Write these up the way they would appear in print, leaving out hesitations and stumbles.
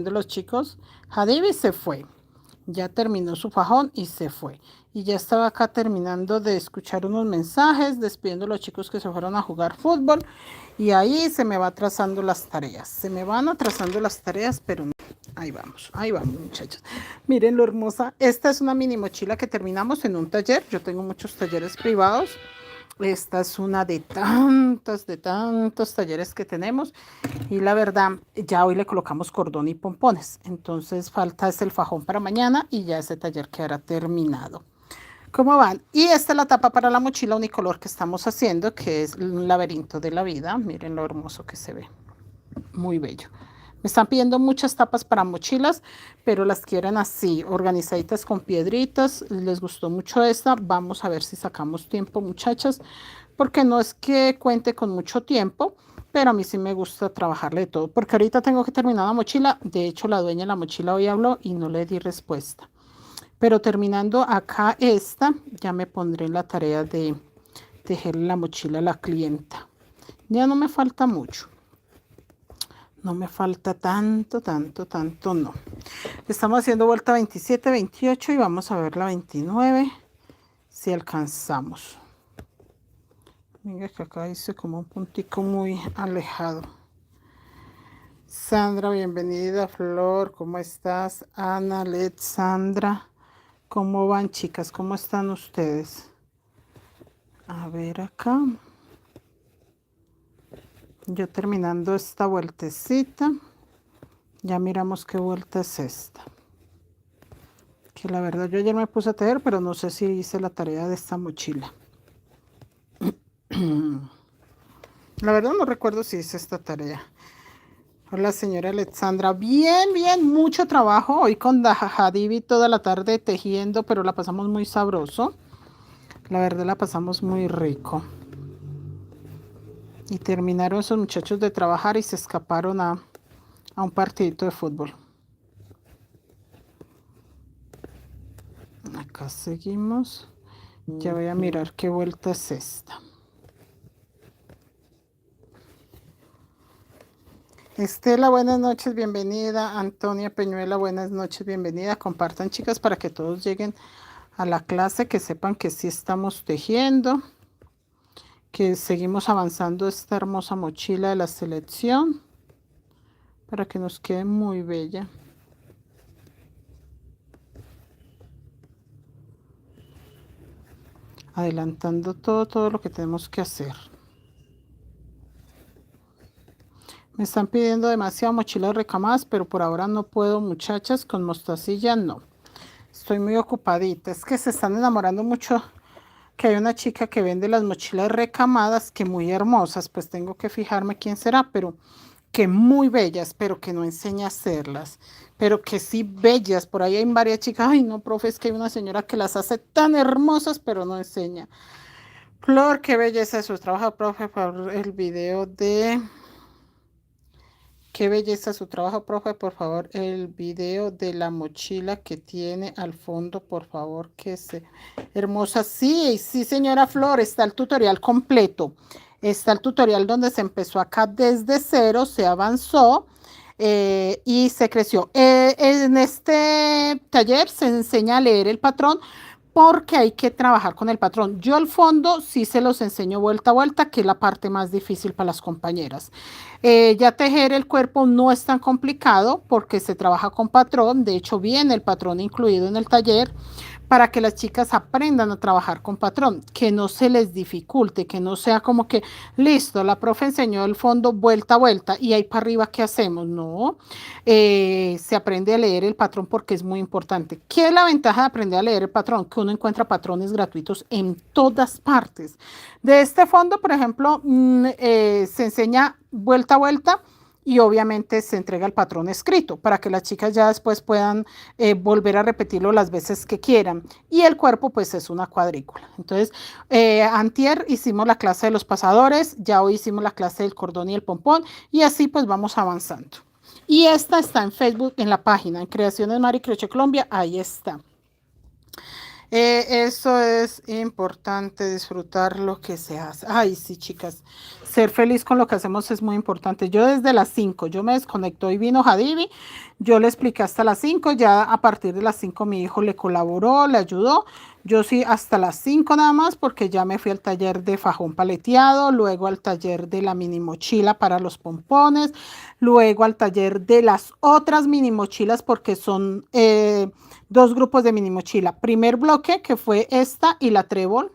de los chicos, Hadibi se fue, ya terminó su fajón y se fue. Y ya estaba acá terminando de escuchar unos mensajes, despidiendo a los chicos que se fueron a jugar fútbol. Y ahí se me va atrasando las tareas. Se me van atrasando las tareas, pero no. Ahí vamos, muchachos. Miren lo hermosa. Esta es una mini mochila que terminamos en un taller. Yo tengo muchos talleres privados. Esta es una de tantos talleres que tenemos. Y la verdad, ya hoy le colocamos cordón y pompones. Entonces falta es el fajón para mañana y ya ese taller quedará terminado. ¿Cómo van? Y esta es la tapa para la mochila unicolor que estamos haciendo, que es un laberinto de la vida. Miren lo hermoso que se ve. Muy bello. Me están pidiendo muchas tapas para mochilas, pero las quieren así, organizaditas con piedritas. Les gustó mucho esta. Vamos a ver si sacamos tiempo, muchachas, porque no es que cuente con mucho tiempo, pero a mí sí me gusta trabajarle de todo, porque ahorita tengo que terminar la mochila. De hecho, la dueña de la mochila hoy habló y no le di respuesta. Pero terminando acá esta, ya me pondré en la tarea de tejer la mochila a la clienta. Ya no me falta mucho. No me falta tanto, no. Estamos haciendo vuelta 27, 28 y vamos a ver la 29 si alcanzamos. Mira que acá hice como un puntico muy alejado. Sandra, bienvenida. Flor, ¿cómo estás? Ana, Led, Sandra. ¿Cómo van, chicas? ¿Cómo están ustedes? A ver acá. Yo terminando esta vueltecita. Ya miramos qué vuelta es esta. Que la verdad yo ayer me puse a tejer, pero no sé si hice la tarea de esta mochila. La verdad no recuerdo si hice esta tarea. Hola, señora Alexandra. Bien, bien, mucho trabajo. Hoy con Hadibi toda la tarde tejiendo, pero la pasamos muy sabroso. La verdad la pasamos muy rico. Y terminaron esos muchachos de trabajar y se escaparon a un partidito de fútbol. Acá seguimos. Ya voy a mirar qué vuelta es esta. Estela, buenas noches, bienvenida. Antonia Peñuela, buenas noches, bienvenida. Compartan, chicas, para que todos lleguen a la clase, que sepan que sí estamos tejiendo, que seguimos avanzando esta hermosa mochila de la selección, para que nos quede muy bella. Adelantando todo lo que tenemos que hacer. Me están pidiendo demasiado mochilas recamadas, pero por ahora no puedo, muchachas, con mostacilla no. Estoy muy ocupadita. Es que se están enamorando mucho, que hay una chica que vende las mochilas recamadas, que muy hermosas, pues tengo que fijarme quién será, pero que muy bellas, pero que no enseña a hacerlas, pero que sí bellas. Por ahí hay varias chicas, ay no, profe, es que hay una señora que las hace tan hermosas, pero no enseña. Flor, qué belleza su trabajo, profe, por el video de... Qué belleza su trabajo, profe, por favor, el video de la mochila que tiene al fondo, por favor, que se... Hermosa, sí, sí, señora Flor, está el tutorial completo. Está el tutorial donde se empezó acá desde cero, se avanzó y se creció. En este taller se enseña a leer el patrón, porque hay que trabajar con el patrón. Yo al fondo sí se los enseño vuelta a vuelta, que es la parte más difícil para las compañeras. Ya tejer el cuerpo no es tan complicado porque se trabaja con patrón. De hecho, viene el patrón incluido en el taller para que las chicas aprendan a trabajar con patrón, que no se les dificulte, que no sea como que, listo, la profe enseñó el fondo vuelta a vuelta y ahí para arriba, ¿qué hacemos? No, se aprende a leer el patrón porque es muy importante. ¿Qué es la ventaja de aprender a leer el patrón? Que uno encuentra patrones gratuitos en todas partes. De este fondo, por ejemplo, se enseña vuelta a vuelta y obviamente se entrega el patrón escrito para que las chicas ya después puedan volver a repetirlo las veces que quieran. Y el cuerpo pues es una cuadrícula. Entonces, antier hicimos la clase de los pasadores, ya hoy hicimos la clase del cordón y el pompón y así pues vamos avanzando. Y esta está en Facebook, en la página, en Creaciones Mari Crochet Colombia, ahí está. Eso es importante, disfrutar lo que se hace. Ay, sí, chicas, ser feliz con lo que hacemos es muy importante. Yo desde las 5, yo me desconectó y vino Jadivi, yo le expliqué hasta las 5, ya a partir de las 5 mi hijo le colaboró, le ayudó. Yo sí hasta las 5 nada más porque ya me fui al taller de fajón paleteado, luego al taller de la mini mochila para los pompones, luego al taller de las otras mini mochilas porque son... dos grupos de mini mochila. Primer bloque que fue esta y la trébol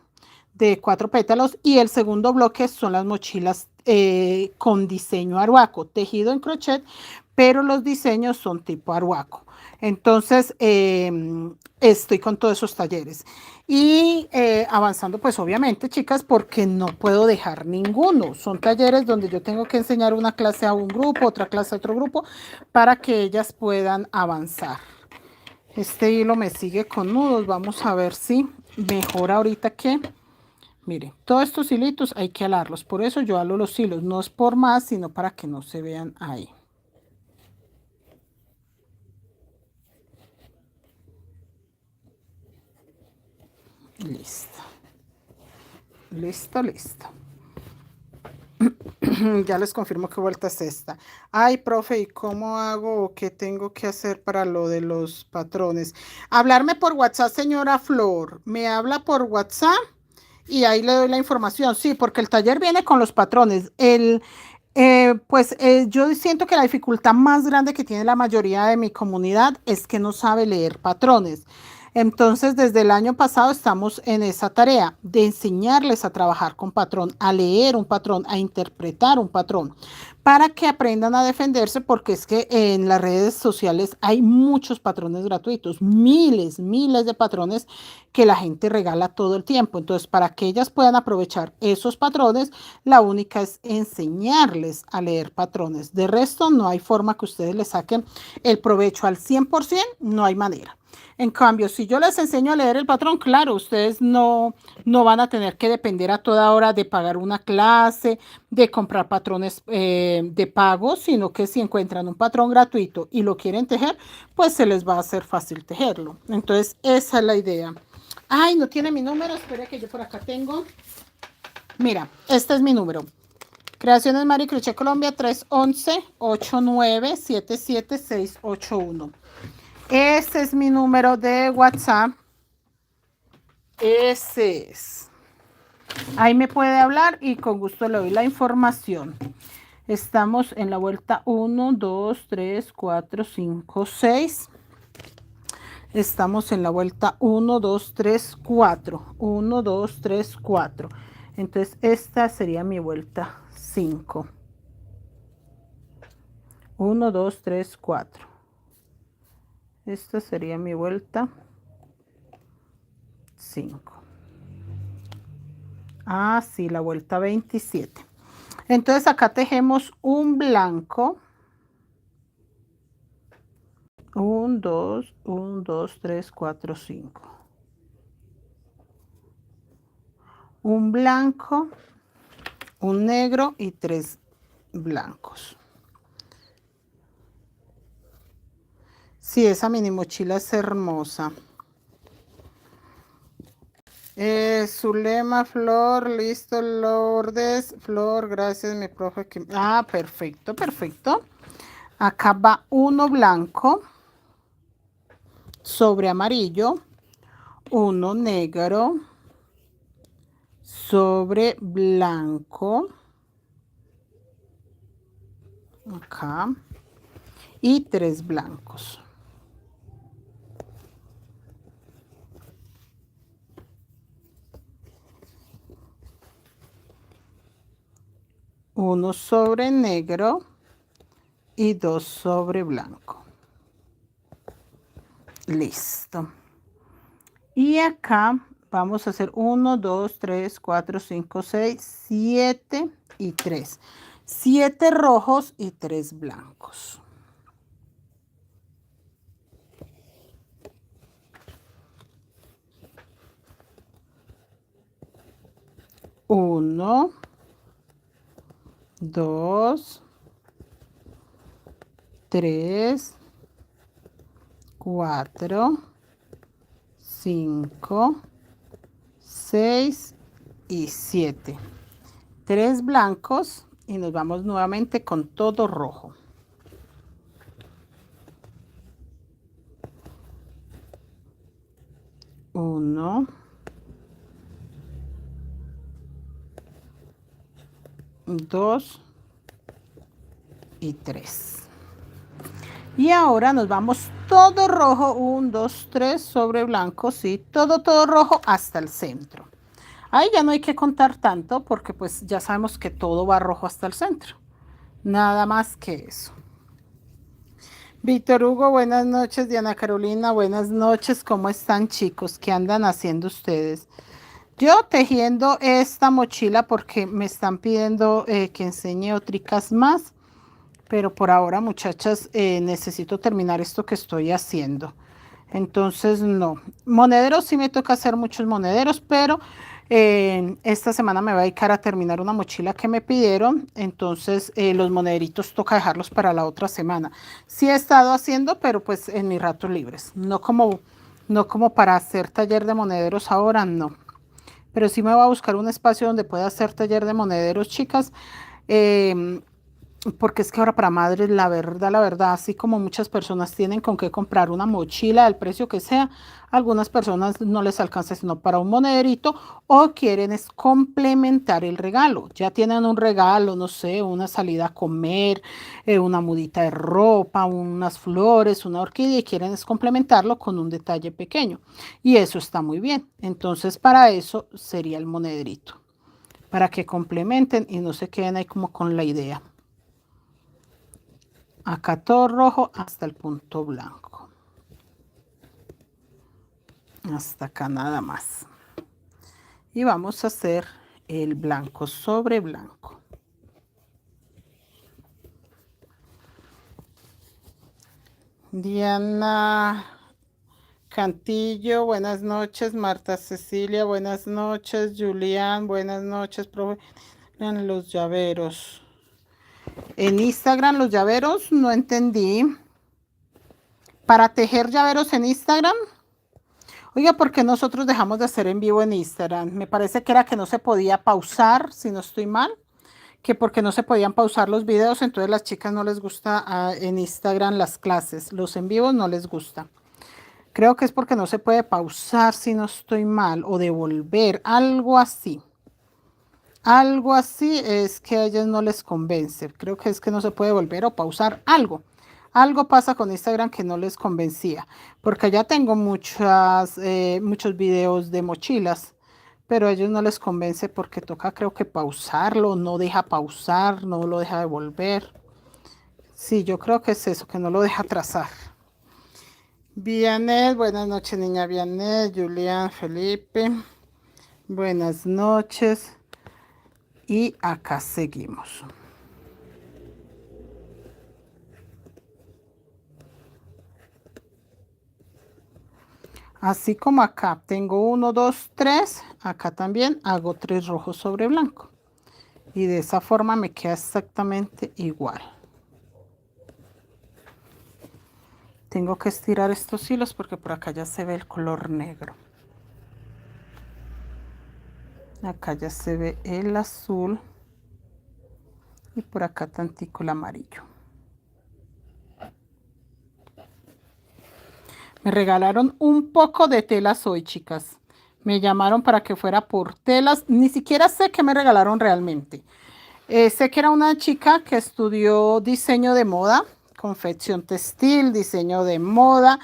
de 4 pétalos y el segundo bloque son las mochilas con diseño arhuaco, tejido en crochet, pero los diseños son tipo arhuaco. Entonces, estoy con todos esos talleres y avanzando pues obviamente chicas porque no puedo dejar ninguno. Son talleres donde yo tengo que enseñar una clase a un grupo, otra clase a otro grupo para que ellas puedan avanzar. Este hilo me sigue con nudos. Vamos a ver si mejora ahorita que... Miren, todos estos hilitos hay que alarlos. Por eso yo alo los hilos. No es por más, sino para que no se vean ahí. Listo. Listo, listo. Ya les confirmo qué vuelta es esta. Ay, profe, ¿y cómo hago o qué tengo que hacer para lo de los patrones? Hablarme por WhatsApp, señora Flor. Me habla por WhatsApp y ahí le doy la información. Sí, porque el taller viene con los patrones. Yo siento que la dificultad más grande que tiene la mayoría de mi comunidad es que no sabe leer patrones. Entonces, desde el año pasado estamos en esa tarea de enseñarles a trabajar con patrón, a leer un patrón, a interpretar un patrón, para que aprendan a defenderse, porque es que en las redes sociales hay muchos patrones gratuitos, miles, miles de patrones que la gente regala todo el tiempo. Entonces, para que ellas puedan aprovechar esos patrones, la única es enseñarles a leer patrones. De resto, no hay forma que ustedes le saquen el provecho al 100%, no hay manera. En cambio, si yo les enseño a leer el patrón, claro, ustedes no van a tener que depender a toda hora de pagar una clase, de comprar patrones de pago, sino que si encuentran un patrón gratuito y lo quieren tejer, pues se les va a hacer fácil tejerlo. Entonces, esa es la idea. Ay, no tiene mi número, espera que yo por acá tengo. Mira, este es mi número. Creaciones Mari Crochet Colombia 311-8977-681. Ese es mi número de WhatsApp. Ese es. Ahí me puede hablar y con gusto le doy la información. Estamos en la vuelta 1, 2, 3, 4, 5, 6. Estamos en la vuelta 1, 2, 3, 4. 1, 2, 3, 4. Entonces esta sería mi vuelta 5. 1, 2, 3, 4. Esta sería mi vuelta 5. Ah, sí, la vuelta 27. Entonces acá tejemos un blanco. 1, 2, 1, 2, 3, 4, 5. Un blanco, un negro y 3 blancos. Sí, esa mini mochila es hermosa. Zulema, Flor, listo, Lourdes, Flor, gracias, mi profe. Ah, perfecto, perfecto. Acá va uno blanco sobre amarillo, uno negro sobre blanco, acá, y 3 blancos. Uno sobre negro y 2 sobre blanco. Listo. Y acá vamos a hacer 1, 2, 3, 4, 5, 6, 7 y 3. 7 rojos y 3 blancos. Uno, 2, 3, 4, 5, 6 y 7. 3 blancos y nos vamos nuevamente con todo rojo. 1, 2 y 3. Y ahora nos vamos todo rojo, 1, 2, 3 sobre blanco, sí, todo rojo hasta el centro. Ahí ya no hay que contar tanto porque pues ya sabemos que todo va rojo hasta el centro. Nada más que eso. Víctor Hugo, buenas noches. Diana Carolina, buenas noches. ¿Cómo están, chicos? ¿Qué andan haciendo ustedes? Yo tejiendo esta mochila porque me están pidiendo que enseñe otricas más. Pero por ahora, muchachas, necesito terminar esto que estoy haciendo. Entonces, no. Monederos, sí me toca hacer muchos monederos, pero esta semana me voy a dedicar a terminar una mochila que me pidieron. Entonces, los monederitos toca dejarlos para la otra semana. Sí he estado haciendo, pero pues en mis ratos libres. No como para hacer taller de monederos ahora, no. Pero sí me voy a buscar un espacio donde pueda hacer taller de monederos, chicas. Porque es que ahora para madres, la verdad, así como muchas personas tienen con qué comprar una mochila del precio que sea, algunas personas no les alcanza sino para un monederito o quieren es complementar el regalo. Ya tienen un regalo, no sé, una salida a comer, una mudita de ropa, unas flores, una orquídea y quieren es complementarlo con un detalle pequeño. Y eso está muy bien. Entonces para eso sería el monederito, para que complementen y no se queden ahí como con la idea. Acá todo rojo hasta el punto blanco. Hasta acá nada más. Y vamos a hacer el blanco sobre blanco. Diana Cantillo, buenas noches. Marta Cecilia, buenas noches. Julián, buenas noches. Profe, los llaveros. En Instagram los llaveros, no entendí. Para tejer llaveros en Instagram. Oiga, ¿por qué nosotros dejamos de hacer en vivo en Instagram? Me parece que era que no se podía pausar, si no estoy mal, que porque no se podían pausar los videos, entonces las chicas no les gusta en Instagram las clases, los en vivos no les gusta. Creo que es porque no se puede pausar, si no estoy mal, o devolver, algo así. Algo así es que a ellas no les convence. Creo que es que no se puede volver o pausar algo. Algo pasa con Instagram que no les convencía, porque ya tengo muchos videos de mochilas, pero a ellos no les convence porque toca creo que pausarlo, no deja pausar, no lo deja devolver. Sí, yo creo que es eso, que no lo deja trazar. Vianet, buenas noches niña Vianet, Julián, Felipe, buenas noches. Y acá seguimos. Así como acá tengo 1, 2, 3, acá también hago 3 rojos sobre blanco. Y de esa forma me queda exactamente igual. Tengo que estirar estos hilos porque por acá ya se ve el color negro. Acá ya se ve el azul. Y por acá tantico el amarillo. Me regalaron un poco de telas hoy, chicas. Me llamaron para que fuera por telas. Ni siquiera sé qué me regalaron realmente. Sé que era una chica que estudió diseño de moda, confección textil, diseño de moda.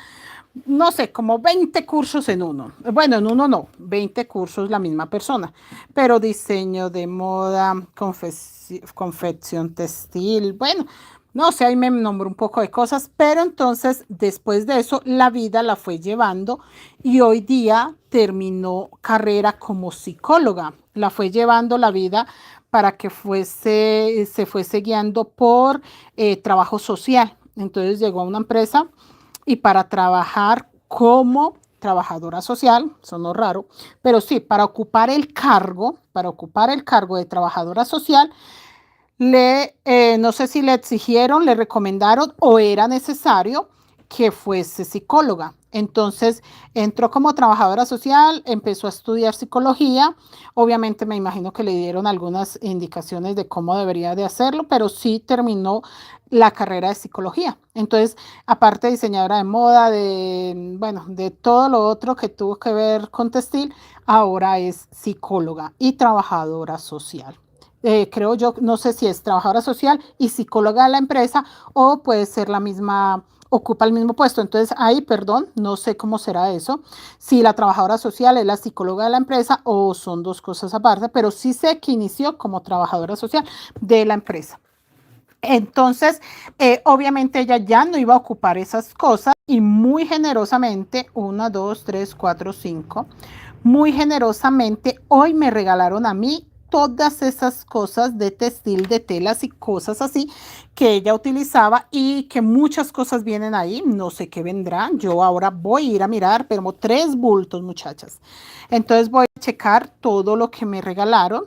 No sé, como 20 cursos en uno. Bueno, en uno no, 20 cursos la misma persona. Pero diseño de moda, confección textil, bueno, no sé, ahí me nombró un poco de cosas, pero entonces después de eso la vida la fue llevando y hoy día terminó carrera como psicóloga. La fue llevando la vida para que se fuese guiando por trabajo social. Entonces llegó a una empresa y para trabajar como trabajadora social, sonó raro, pero sí, para ocupar el cargo de trabajadora social, no sé si le exigieron, le recomendaron o era necesario que fuese psicóloga. Entonces entró como trabajadora social, empezó a estudiar psicología. Obviamente me imagino que le dieron algunas indicaciones de cómo debería de hacerlo, pero sí terminó la carrera de psicología. Entonces, aparte de diseñadora de moda, de, bueno, de todo lo otro que tuvo que ver con textil, ahora es psicóloga y trabajadora social. Creo yo, no sé si es trabajadora social y psicóloga de la empresa o puede ser la misma, ocupa el mismo puesto. Entonces, ahí, perdón, no sé cómo será eso, si la trabajadora social es la psicóloga de la empresa o son dos cosas aparte, pero sí sé que inició como trabajadora social de la empresa. Entonces, obviamente ella ya no iba a ocupar esas cosas y muy generosamente, una, dos, tres, cuatro, cinco, muy generosamente hoy me regalaron a mí todas esas cosas de textil, de telas y cosas así que ella utilizaba y que muchas cosas vienen ahí, no sé qué vendrán, yo ahora voy a ir a mirar, pero 3 bultos muchachas. Entonces voy a checar todo lo que me regalaron.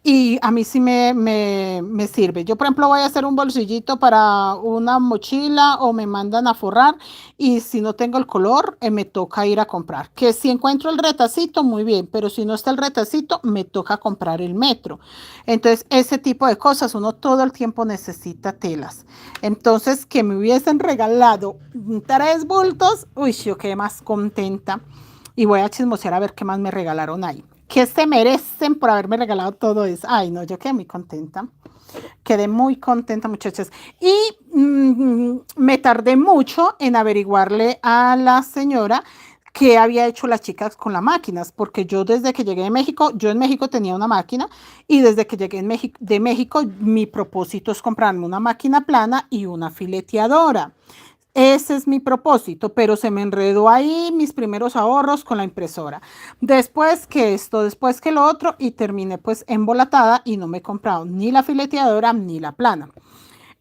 Y a mí sí me sirve. Yo, por ejemplo, voy a hacer un bolsillito para una mochila o me mandan a forrar y si no tengo el color, me toca ir a comprar. Que si encuentro el retacito, muy bien, pero si no está el retacito, me toca comprar el metro. Entonces, ese tipo de cosas, uno todo el tiempo necesita telas. Entonces, que me hubiesen regalado 3 bultos, uy, yo quedé más contenta. Y voy a chismosear a ver qué más me regalaron ahí. ¿Qué se merecen por haberme regalado todo eso? Ay, no, yo quedé muy contenta. Quedé muy contenta, muchachas. Y me tardé mucho en averiguarle a la señora qué había hecho las chicas con las máquinas, porque yo desde que llegué de México, yo en México tenía una máquina y desde que llegué de México, mi propósito es comprarme una máquina plana y una fileteadora. Ese es mi propósito, pero se me enredó ahí mis primeros ahorros con la impresora. Después que esto, después que lo otro y terminé pues embolatada y no me he comprado ni la fileteadora ni la plana.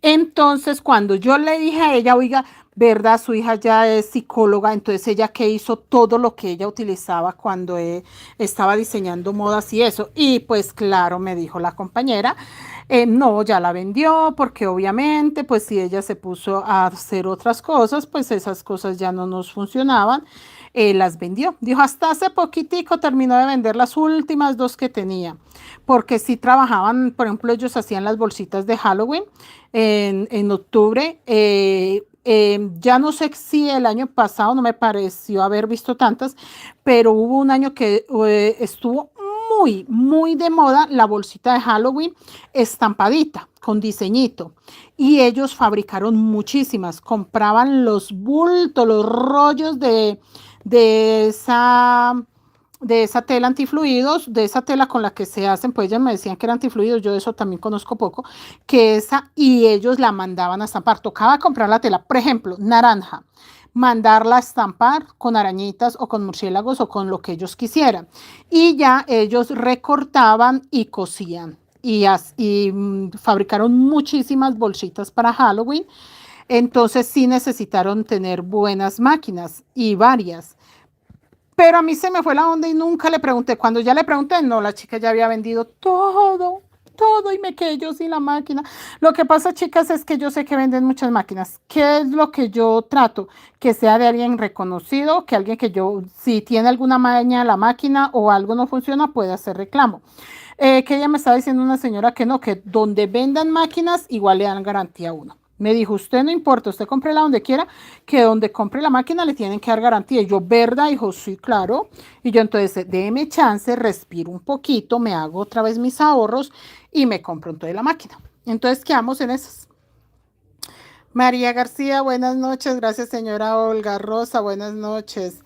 Entonces, cuando yo le dije a ella, oiga, ¿verdad? Su hija ya es psicóloga, entonces ella que hizo todo lo que ella utilizaba cuando estaba diseñando modas y eso. Y pues claro, me dijo la compañera, no, ya la vendió porque obviamente, pues si ella se puso a hacer otras cosas, pues esas cosas ya no nos funcionaban. Las vendió. Dijo, hasta hace poquitico terminó de vender las últimas 2 que tenía, porque si trabajaban, por ejemplo, ellos hacían las bolsitas de Halloween en octubre. Ya no sé si el año pasado no me pareció haber visto tantas, pero hubo un año que estuvo muy de moda la bolsita de Halloween estampadita con diseñito y ellos fabricaron muchísimas, compraban los bultos, los rollos de esa de esa tela antifluidos, de esa tela con la que se hacen, pues ellas me decían que era antifluidos, yo de eso también conozco poco, que esa, y ellos la mandaban a estampar, tocaba comprar la tela, por ejemplo, naranja, mandarla a estampar con arañitas o con murciélagos o con lo que ellos quisieran, y ya ellos recortaban y cosían, y fabricaron muchísimas bolsitas para Halloween, entonces sí necesitaron tener buenas máquinas y varias. Pero a mí se me fue la onda y nunca le pregunté. Cuando ya le pregunté, no, la chica ya había vendido todo y me quedé yo sin la máquina. Lo que pasa, chicas, es que yo sé que venden muchas máquinas. ¿Qué es lo que yo trato? Que sea de alguien reconocido, que alguien que yo, si tiene alguna maña la máquina o algo no funciona, puede hacer reclamo. Que ella me estaba diciendo una señora que no, que donde vendan máquinas igual le dan garantía a uno. Me dijo, usted no importa, usted cómprela donde quiera, que donde compre la máquina le tienen que dar garantía. Y yo, ¿verdad? Dijo, sí, claro. Y yo entonces, déme chance, respiro un poquito, me hago otra vez mis ahorros y me compro entonces la máquina. Entonces, quedamos en esas. María García, buenas noches. Gracias, señora Olga. Rosa, buenas noches.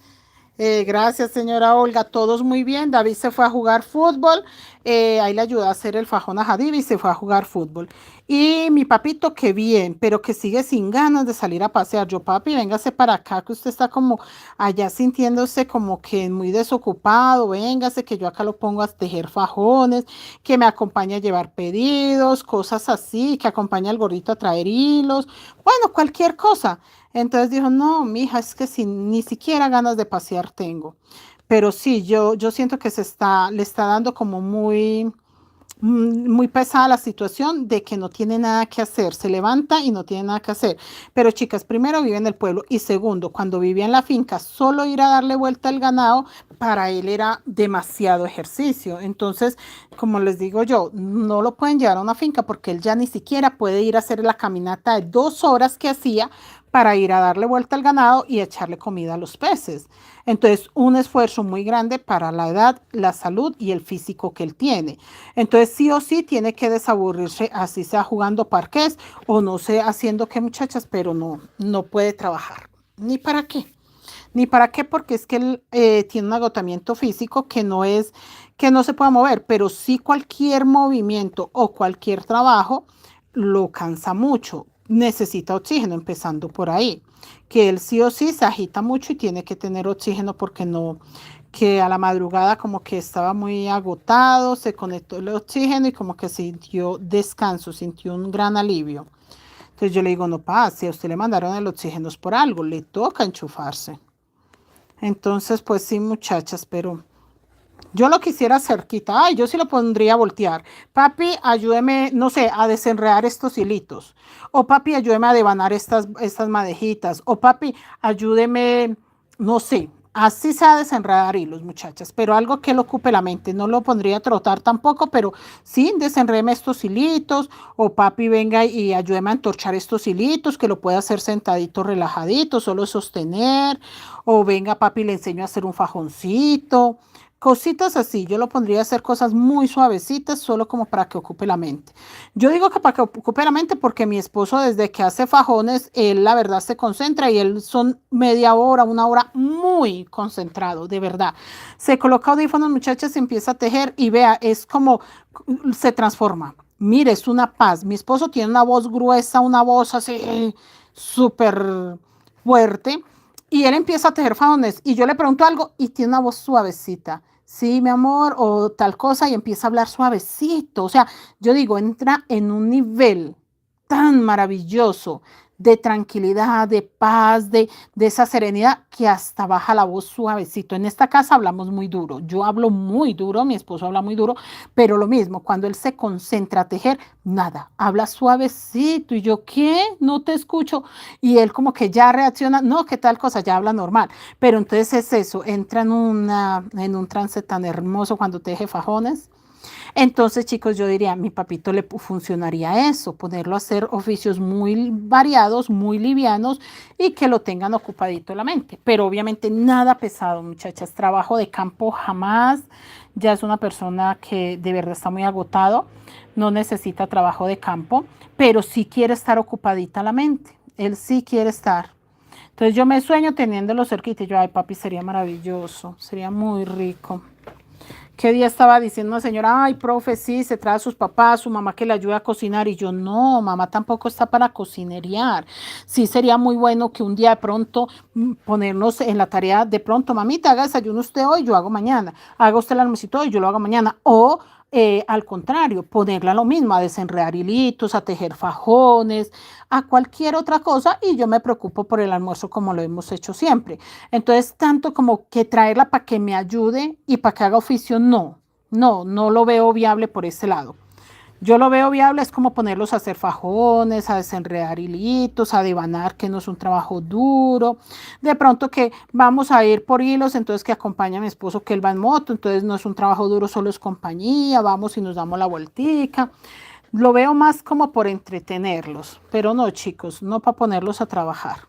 Gracias, señora Olga. Todos muy bien. David se fue a jugar fútbol. Ahí le ayudó a hacer el fajón a Jadib y se fue a jugar fútbol. Y mi papito, qué bien, pero que sigue sin ganas de salir a pasear. Yo, papi, véngase para acá, que usted está como allá sintiéndose como que muy desocupado. Véngase, que yo acá lo pongo a tejer fajones, que me acompañe a llevar pedidos, cosas así, que acompañe al gordito a traer hilos. Bueno, cualquier cosa. Entonces dijo, no, mija, es que si, ni siquiera ganas de pasear tengo. Pero sí, yo siento que le está dando como muy, muy pesada la situación de que no tiene nada que hacer, se levanta y no tiene nada que hacer. Pero chicas, primero vive en el pueblo y segundo, cuando vivía en la finca, solo ir a darle vuelta al ganado, para él era demasiado ejercicio. Entonces, como les digo yo, no lo pueden llevar a una finca porque él ya ni siquiera puede ir a hacer la caminata de 2 horas que hacía para ir a darle vuelta al ganado y echarle comida a los peces. Entonces, un esfuerzo muy grande para la edad, la salud y el físico que él tiene. Entonces, sí o sí tiene que desaburrirse, así sea jugando parqués o no sé, haciendo qué muchachas, pero no puede trabajar. Ni para qué. Ni para qué, porque es que él tiene un agotamiento físico que no se puede mover, pero sí cualquier movimiento o cualquier trabajo lo cansa mucho. Necesita oxígeno, empezando por ahí. Que él sí o sí se agita mucho y tiene que tener oxígeno porque no, que a la madrugada como que estaba muy agotado, se conectó el oxígeno y como que sintió descanso, sintió un gran alivio. Entonces yo le digo, no pasa, si a usted le mandaron el oxígeno es por algo, le toca enchufarse. Entonces, pues sí, muchachas, pero yo lo quisiera cerquita. Ay, yo sí lo pondría a voltear. Papi, ayúdeme, no sé, a desenredar estos hilitos. O papi, ayúdeme a devanar estas madejitas. O papi, ayúdeme, no sé, así sea desenredar hilos, muchachas. Pero algo que le ocupe la mente. No lo pondría a trotar tampoco, pero sí, desenredeme estos hilitos. O papi, venga y ayúdeme a entorchar estos hilitos, que lo puede hacer sentadito, relajadito, solo sostener. O venga, papi, le enseño a hacer un fajoncito. Cositas así, yo lo pondría a hacer cosas muy suavecitas, solo como para que ocupe la mente. Yo digo que para que ocupe la mente porque mi esposo desde que hace fajones, él la verdad se concentra y él son media hora, 1 hora muy concentrado, de verdad. Se coloca audífonos, muchachas, y empieza a tejer y vea, es como se transforma. Mire, es una paz. Mi esposo tiene una voz gruesa, una voz así súper fuerte. Y él empieza a tejer fajones y yo le pregunto algo y tiene una voz suavecita. Sí, mi amor, o tal cosa y empieza a hablar suavecito. O sea, yo digo, entra en un nivel tan maravilloso de tranquilidad, de paz, de esa serenidad que hasta baja la voz suavecito. En esta casa hablamos muy duro. Yo hablo muy duro, mi esposo habla muy duro, pero lo mismo, cuando él se concentra a tejer, nada, habla suavecito. Y yo, ¿qué? No te escucho. Y él como que ya reacciona, no, qué tal cosa, ya habla normal. Pero entonces es eso, entra en un trance tan hermoso cuando teje fajones. Entonces, chicos, yo diría, a mi papito le funcionaría eso, ponerlo a hacer oficios muy variados, muy livianos y que lo tengan ocupadito la mente. Pero obviamente nada pesado, muchachas. Trabajo de campo jamás. Ya es una persona que de verdad está muy agotado, no necesita trabajo de campo, pero sí quiere estar ocupadita la mente. Él sí quiere estar. Entonces yo me sueño teniéndolo cerquita y yo, ay papi, sería maravilloso, sería muy rico. ¿Qué día estaba diciendo una señora, ay, profe, sí, se trae a sus papás, su mamá que le ayude a cocinar? Y yo, no, mamá tampoco está para cocinerear. Sí, sería muy bueno que un día de pronto ponernos en la tarea, de pronto, mamita, haga desayuno usted hoy, yo hago mañana. Haga usted el almuercito hoy, yo lo hago mañana. O al contrario, ponerla a lo mismo, a desenredar hilitos, a tejer fajones, a cualquier otra cosa y yo me preocupo por el almuerzo como lo hemos hecho siempre. Entonces, tanto como que traerla para que me ayude y para que haga oficio, no lo veo viable por ese lado. Yo lo veo viable, es como ponerlos a hacer fajones, a desenredar hilitos, a devanar, que no es un trabajo duro. De pronto que vamos a ir por hilos, entonces que acompaña a mi esposo que él va en moto, entonces no es un trabajo duro, solo es compañía, vamos y nos damos la vueltica. Lo veo más como por entretenerlos, pero no, chicos, no para ponerlos a trabajar.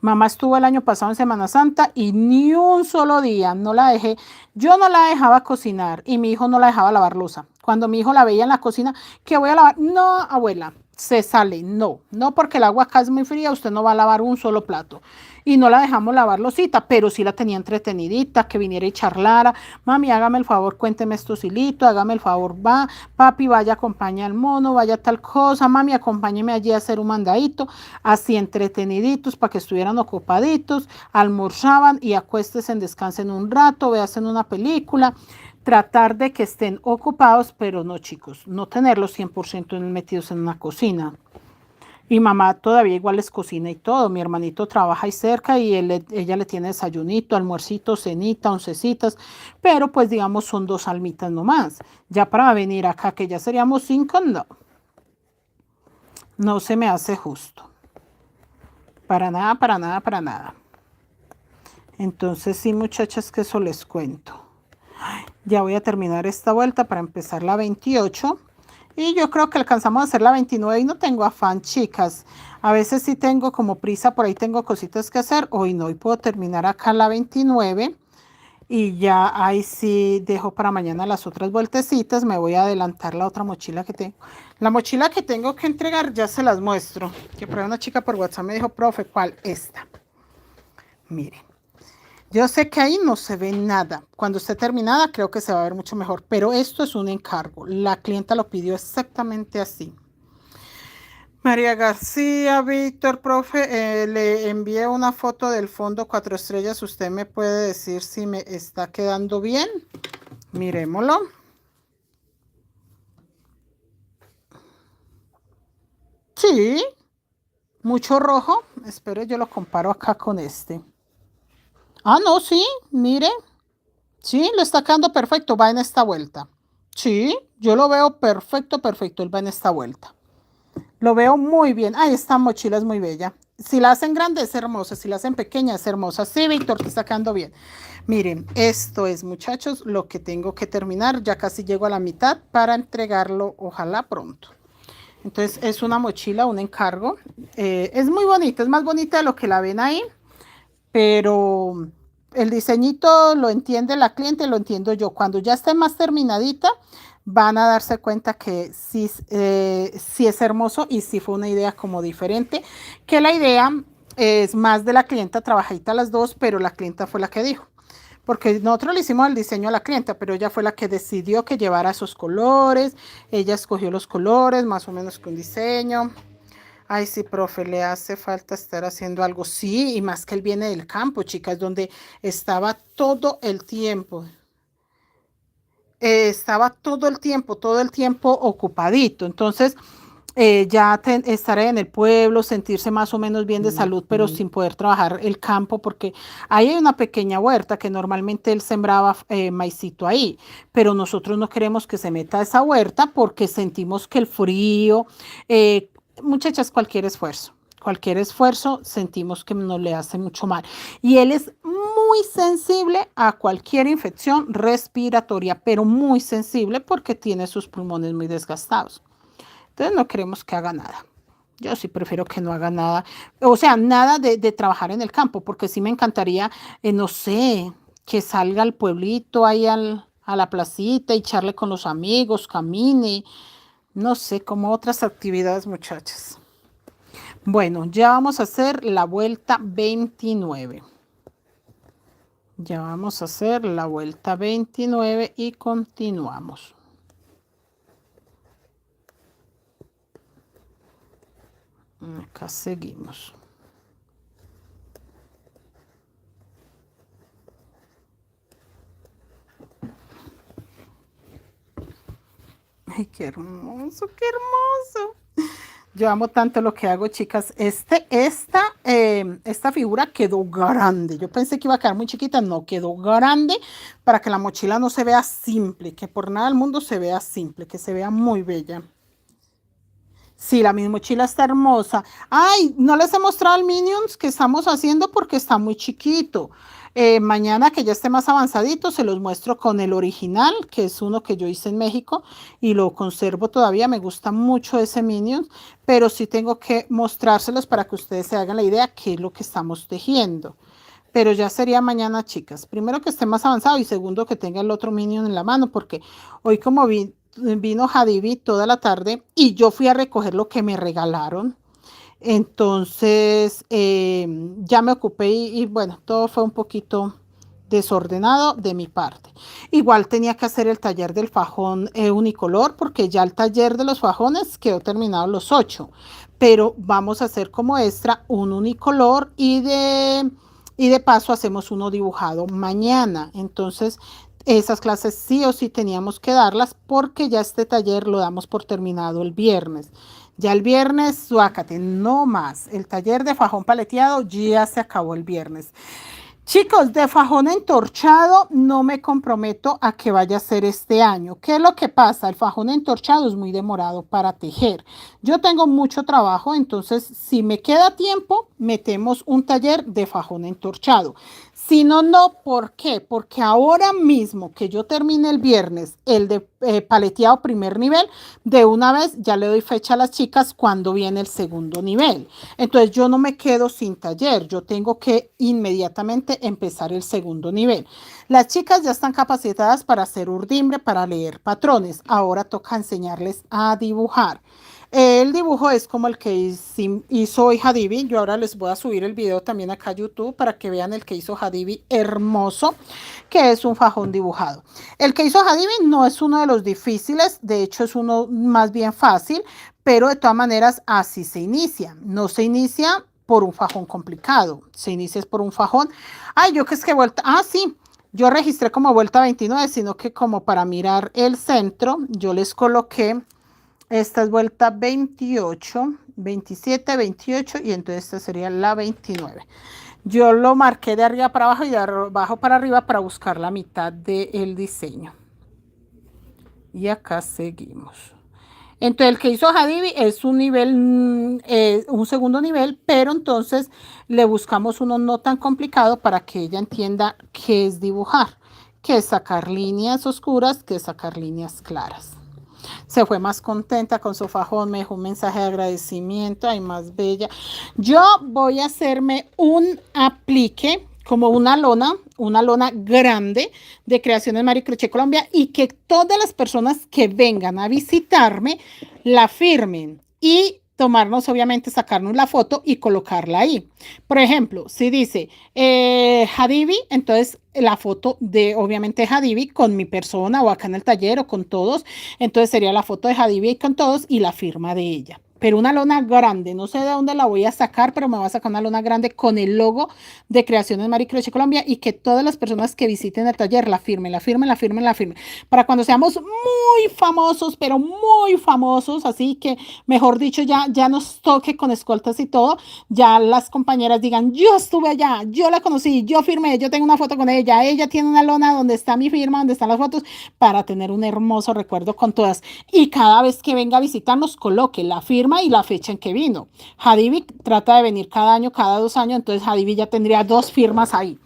Mamá estuvo el año pasado en Semana Santa y ni un solo día no la dejé. Yo no la dejaba cocinar y mi hijo no la dejaba lavar loza. Cuando mi hijo la veía en la cocina, ¿qué voy a lavar? No, abuela, se sale. No, porque el agua acá es muy fría, usted no va a lavar un solo plato. Y no la dejamos lavar losita, pero sí la tenía entretenidita, que viniera y charlara. Mami, hágame el favor, cuénteme estos hilitos, hágame el favor, va, papi, vaya, acompaña al mono, vaya tal cosa, mami, acompáñeme allí a hacer un mandadito, así entreteniditos para que estuvieran ocupaditos, almorzaban y acuéstesen, descansen un rato, vean una película, tratar de que estén ocupados, pero no, chicos, no tenerlos 100% metidos en una cocina. Y mamá todavía igual les cocina y todo. Mi hermanito trabaja ahí cerca y ella le tiene desayunito, almuercito, cenita, oncecitas, pero pues digamos son 2 almitas nomás. Ya para venir acá, que ya seríamos 5, no. No se me hace justo. Para nada, para nada, para nada. Entonces sí, muchachas, que eso les cuento. Ya voy a terminar esta vuelta para empezar la 28. Y yo creo que alcanzamos a hacer la 29 y no tengo afán, chicas. A veces sí tengo como prisa, por ahí tengo cositas que hacer. Hoy no, hoy puedo terminar acá la 29. Y ya ahí sí dejo para mañana las otras vueltecitas. Me voy a adelantar la otra mochila que tengo. La mochila que tengo que entregar ya se las muestro. Que por ahí una chica por WhatsApp me dijo, profe, ¿cuál? Esta. Miren. Yo sé que ahí no se ve nada. Cuando esté terminada creo que se va a ver mucho mejor. Pero esto es un encargo. La clienta lo pidió exactamente así. María García, Víctor, profe, le envié una foto del fondo 4 estrellas. ¿Usted me puede decir si me está quedando bien? Miremoslo. Sí, mucho rojo. Espere, yo lo comparo acá con este. Ah, no, sí, mire. Sí, le está quedando perfecto. Va en esta vuelta. Sí, yo lo veo perfecto, perfecto. Él va en esta vuelta. Lo veo muy bien. Ay, esta mochila es muy bella. Si la hacen grande es hermosa, si la hacen pequeña es hermosa. Sí, Víctor, te está quedando bien. Miren, esto es, muchachos, lo que tengo que terminar. Ya casi llego a la mitad para entregarlo, ojalá pronto. Entonces, es una mochila, un encargo. Es muy bonita, es más bonita de lo que la ven ahí, pero el diseñito lo entiende la cliente, lo entiendo yo. Cuando ya esté más terminadita, van a darse cuenta que sí, sí es hermoso y sí fue una idea como diferente, que la idea es más de la clienta, trabajadita las dos, pero la clienta fue la que dijo. Porque nosotros le hicimos el diseño a la clienta, pero ella fue la que decidió que llevara esos colores. Ella escogió los colores, más o menos con diseño. Ay, sí, profe, le hace falta estar haciendo algo. Sí, y más que él viene del campo, chicas, donde estaba todo el tiempo. Estaba todo el tiempo ocupadito. Entonces, estaré en el pueblo, sentirse más o menos bien de salud, pero sin poder trabajar el campo, porque ahí hay una pequeña huerta que normalmente él sembraba maicito ahí, pero nosotros no queremos que se meta a esa huerta porque sentimos que el frío, eh, muchachas, cualquier esfuerzo sentimos que nos le hace mucho mal. Y él es muy sensible a cualquier infección respiratoria, pero muy sensible porque tiene sus pulmones muy desgastados. Entonces no queremos que haga nada. Yo sí prefiero que no haga nada. O sea, nada de trabajar en el campo, porque sí me encantaría, no sé, que salga al pueblito, ahí a la placita y charle con los amigos, camine, no sé, como otras actividades, muchachas. Bueno, ya vamos a hacer la vuelta 29. Ya vamos a hacer la vuelta 29 y continuamos. Acá seguimos. Ay, qué hermoso, qué hermoso. Yo amo tanto lo que hago, chicas. Esta figura quedó grande. Yo pensé que iba a quedar muy chiquita, no, quedó grande para que la mochila no se vea simple, que por nada del mundo se vea simple, que se vea muy bella. Sí, la misma mochila está hermosa. Ay, no les he mostrado el Minions que estamos haciendo porque está muy chiquito. Mañana que ya esté más avanzadito, se los muestro con el original, que es uno que yo hice en México y lo conservo todavía. Me gusta mucho ese Minions, pero sí tengo que mostrárselos para que ustedes se hagan la idea qué es lo que estamos tejiendo. Pero ya sería mañana, chicas. Primero que esté más avanzado y segundo que tenga el otro Minion en la mano, porque hoy como vino Jadivi toda la tarde y yo fui a recoger lo que me regalaron. Entonces ya me ocupé y bueno, todo fue un poquito desordenado de mi parte. Igual tenía que hacer el taller del fajón unicolor porque ya el taller de los fajones quedó terminado los 8, pero vamos a hacer como extra un unicolor y de paso hacemos uno dibujado mañana. Entonces esas clases sí o sí teníamos que darlas porque ya este taller lo damos por terminado el viernes. Ya el viernes, suácate, no más. El taller de fajón paleteado ya se acabó el viernes. Chicos, de fajón entorchado no me comprometo a que vaya a ser este año. ¿Qué es lo que pasa? El fajón entorchado es muy demorado para tejer. Yo tengo mucho trabajo, entonces si me queda tiempo, metemos un taller de fajón entorchado. Si no, no, ¿por qué? Porque ahora mismo que yo termine el viernes el de paleteado primer nivel, de una vez ya le doy fecha a las chicas cuando viene el segundo nivel. Entonces yo no me quedo sin taller, yo tengo que inmediatamente empezar el segundo nivel. Las chicas ya están capacitadas para hacer urdimbre, para leer patrones. Ahora toca enseñarles a dibujar. El dibujo es como el que hizo Hadibi. Yo ahora les voy a subir el video también acá a YouTube para que vean el que hizo Hadibi, hermoso, que es un fajón dibujado. El que hizo Hadibi no es uno de los difíciles, de hecho es uno más bien fácil, pero de todas maneras así se inicia. No se inicia por un fajón complicado, se inicia por un fajón. Ay, yo que es que vuelta, sí, yo registré como vuelta 29, sino que como para mirar el centro, yo les coloqué, esta es vuelta 28, 27, 28 y entonces esta sería la 29. Yo lo marqué de arriba para abajo y de abajo para arriba para buscar la mitad del diseño. Y acá seguimos. Entonces el que hizo Hadibi es un nivel, un segundo nivel, pero entonces le buscamos uno no tan complicado para que ella entienda qué es dibujar, qué es sacar líneas oscuras, qué es sacar líneas claras. Se fue más contenta con su fajón, me dejó un mensaje de agradecimiento, ay, más bella. Yo voy a hacerme un aplique, como una lona grande de Creaciones Marie Crochet Colombia, y que todas las personas que vengan a visitarme la firmen y tomarnos, obviamente, sacarnos la foto y colocarla ahí. Por ejemplo, si dice Hadibi, entonces la foto de, obviamente, Hadibi con mi persona o acá en el taller o con todos, entonces sería la foto de Hadibi con todos y la firma de ella. Pero una lona grande, no sé de dónde la voy a sacar, pero me voy a sacar una lona grande con el logo de Creaciones Marie Crochet Colombia y que todas las personas que visiten el taller la firmen, la firmen, la firmen, la firmen. Para cuando seamos muy famosos, pero muy famosos, así que, mejor dicho, ya nos toque con escoltas y todo, ya las compañeras digan, yo estuve allá, yo la conocí, yo firmé, yo tengo una foto con ella tiene una lona donde está mi firma, donde están las fotos, para tener un hermoso recuerdo con todas. Y cada vez que venga a visitarnos, coloque la firma y la fecha en que vino. Hadibi trata de venir cada año, cada 2 años, entonces Hadibi ya tendría 2 firmas ahí.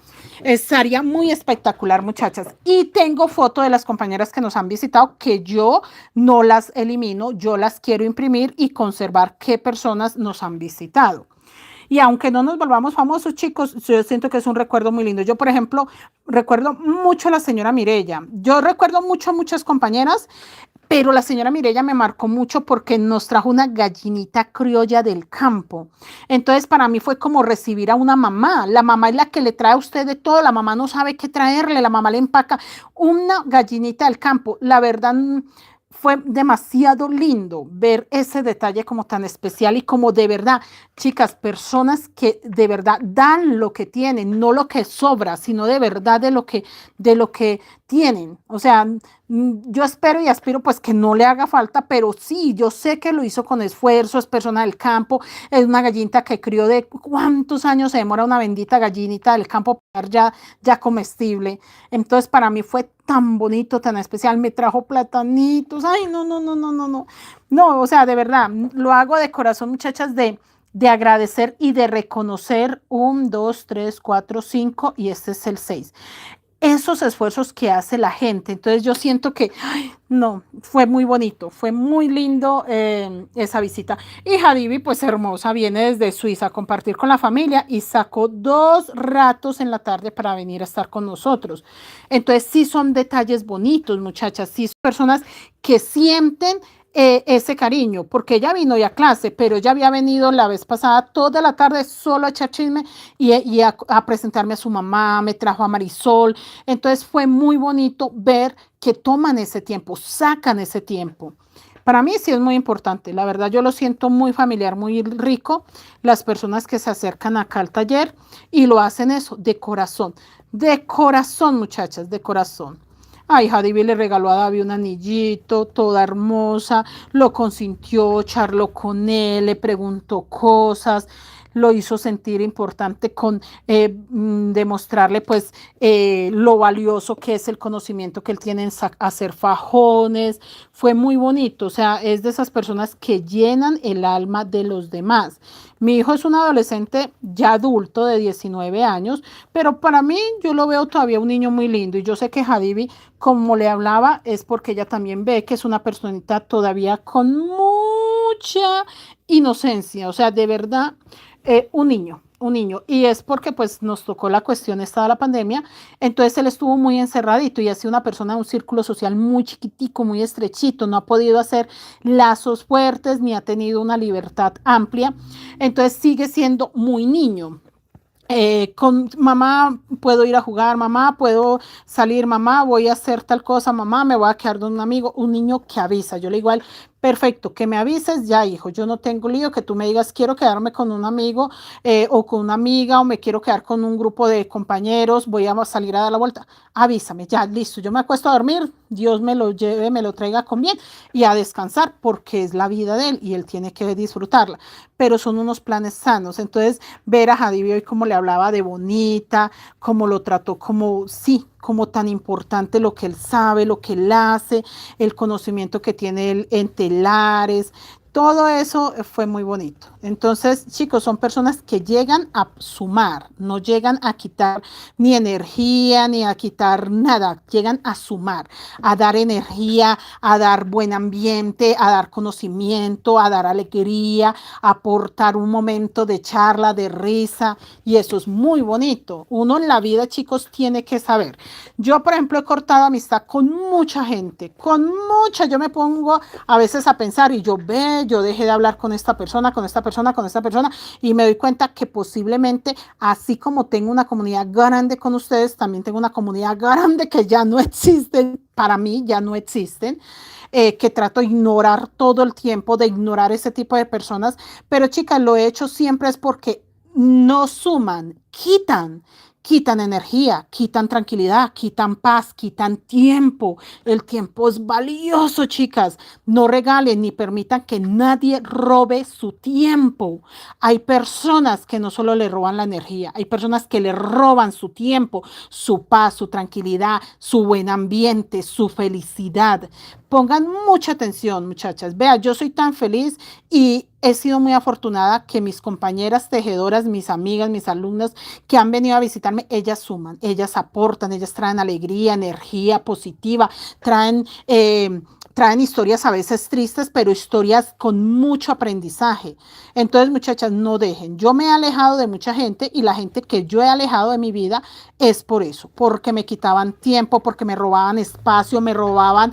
Estaría muy espectacular, muchachas. Y tengo foto de las compañeras que nos han visitado que yo no las elimino, yo las quiero imprimir y conservar qué personas nos han visitado. Y aunque no nos volvamos famosos, chicos, yo siento que es un recuerdo muy lindo. Yo, por ejemplo, recuerdo mucho a la señora Mirella. Yo recuerdo mucho a muchas compañeras, pero la señora Mirella me marcó mucho porque nos trajo una gallinita criolla del campo. Entonces, para mí fue como recibir a una mamá. La mamá es la que le trae a usted de todo. La mamá no sabe qué traerle. La mamá le empaca una gallinita del campo. La verdad, fue demasiado lindo ver ese detalle como tan especial y como de verdad, chicas, personas que de verdad dan lo que tienen, no lo que sobra, sino de verdad de lo que tienen. O sea, yo espero y aspiro pues que no le haga falta, pero sí, yo sé que lo hizo con esfuerzo, es persona del campo, es una gallinita que crió de cuántos años se demora una bendita gallinita del campo para ya comestible. Entonces para mí fue tan bonito, tan especial, me trajo platanitos, ay, no, o sea, de verdad, lo hago de corazón, muchachas, de agradecer y de reconocer 1, 2, 3, 4, 5 y este es el 6. Esos esfuerzos que hace la gente. Entonces yo siento que, ay, no, fue muy bonito, fue muy lindo esa visita. Y Hadibi, pues hermosa, viene desde Suiza a compartir con la familia y sacó 2 ratos en la tarde para venir a estar con nosotros. Entonces sí son detalles bonitos, muchachas, sí son personas que sienten ese cariño, porque ella vino ya a clase, pero ella había venido la vez pasada toda la tarde solo a echar chisme y a presentarme a su mamá, me trajo a Marisol. Entonces fue muy bonito ver que toman ese tiempo, sacan ese tiempo. Para mí sí es muy importante, la verdad yo lo siento muy familiar, muy rico, las personas que se acercan acá al taller y lo hacen eso, de corazón, muchachas, de corazón. Ay, Jadivi le regaló a David un anillito, toda hermosa, lo consintió, charló con él, le preguntó cosas, lo hizo sentir importante con demostrarle pues lo valioso que es el conocimiento que él tiene en hacer fajones. Fue muy bonito, o sea, es de esas personas que llenan el alma de los demás. Mi hijo es un adolescente ya adulto de 19 años, pero para mí yo lo veo todavía un niño muy lindo y yo sé que Jadivi, como le hablaba, es porque ella también ve que es una personita todavía con mucha inocencia, o sea, de verdad, un niño. Un niño, y es porque pues nos tocó la cuestión esta de la pandemia, entonces él estuvo muy encerradito y ha sido una persona de un círculo social muy chiquitico, muy estrechito, no ha podido hacer lazos fuertes ni ha tenido una libertad amplia, entonces sigue siendo muy niño. Con mamá puedo ir a jugar, mamá puedo salir, mamá voy a hacer tal cosa, mamá me voy a quedar de un amigo, un niño que avisa. Yo le igual, perfecto, que me avises ya, hijo, yo no tengo lío, que tú me digas quiero quedarme con un amigo o con una amiga o me quiero quedar con un grupo de compañeros, voy a salir a dar la vuelta, avísame, ya, listo, yo me acuesto a dormir, Dios me lo lleve, me lo traiga con bien y a descansar porque es la vida de él y él tiene que disfrutarla, pero son unos planes sanos. Entonces ver a Jadivi hoy como le hablaba de bonita, como lo trató como, sí, como tan importante lo que él sabe, lo que él hace, el conocimiento que tiene él en telares, todo eso fue muy bonito. Entonces, chicos, son personas que llegan a sumar, no llegan a quitar ni energía, ni a quitar nada, llegan a sumar, a dar energía, a dar buen ambiente, a dar conocimiento, a dar alegría, a aportar un momento de charla, de risa, y eso es muy bonito. Uno en la vida, chicos, tiene que saber. Yo, por ejemplo, he cortado amistad con mucha gente, con mucha, yo me pongo a veces a pensar y yo dejé de hablar con esta persona, con esta persona, con esta persona y me doy cuenta que posiblemente así como tengo una comunidad grande con ustedes, también tengo una comunidad grande que ya no existen, para mí ya no existen. Que trato de ignorar todo el tiempo, de ignorar ese tipo de personas, pero chicas, lo he hecho siempre es porque no suman, quitan energía, quitan tranquilidad, quitan paz, quitan tiempo. El tiempo es valioso, chicas. No regalen ni permitan que nadie robe su tiempo. Hay personas que no solo le roban la energía, hay personas que le roban su tiempo, su paz, su tranquilidad, su buen ambiente, su felicidad. Pongan mucha atención, muchachas. Vea, yo soy tan feliz y he sido muy afortunada que mis compañeras tejedoras, mis amigas, mis alumnas que han venido a visitarme, ellas suman, ellas aportan, ellas traen alegría, energía positiva, traen historias a veces tristes, pero historias con mucho aprendizaje. Entonces, muchachas, no dejen. Yo me he alejado de mucha gente y la gente que yo he alejado de mi vida es por eso, porque me quitaban tiempo, porque me robaban espacio, me robaban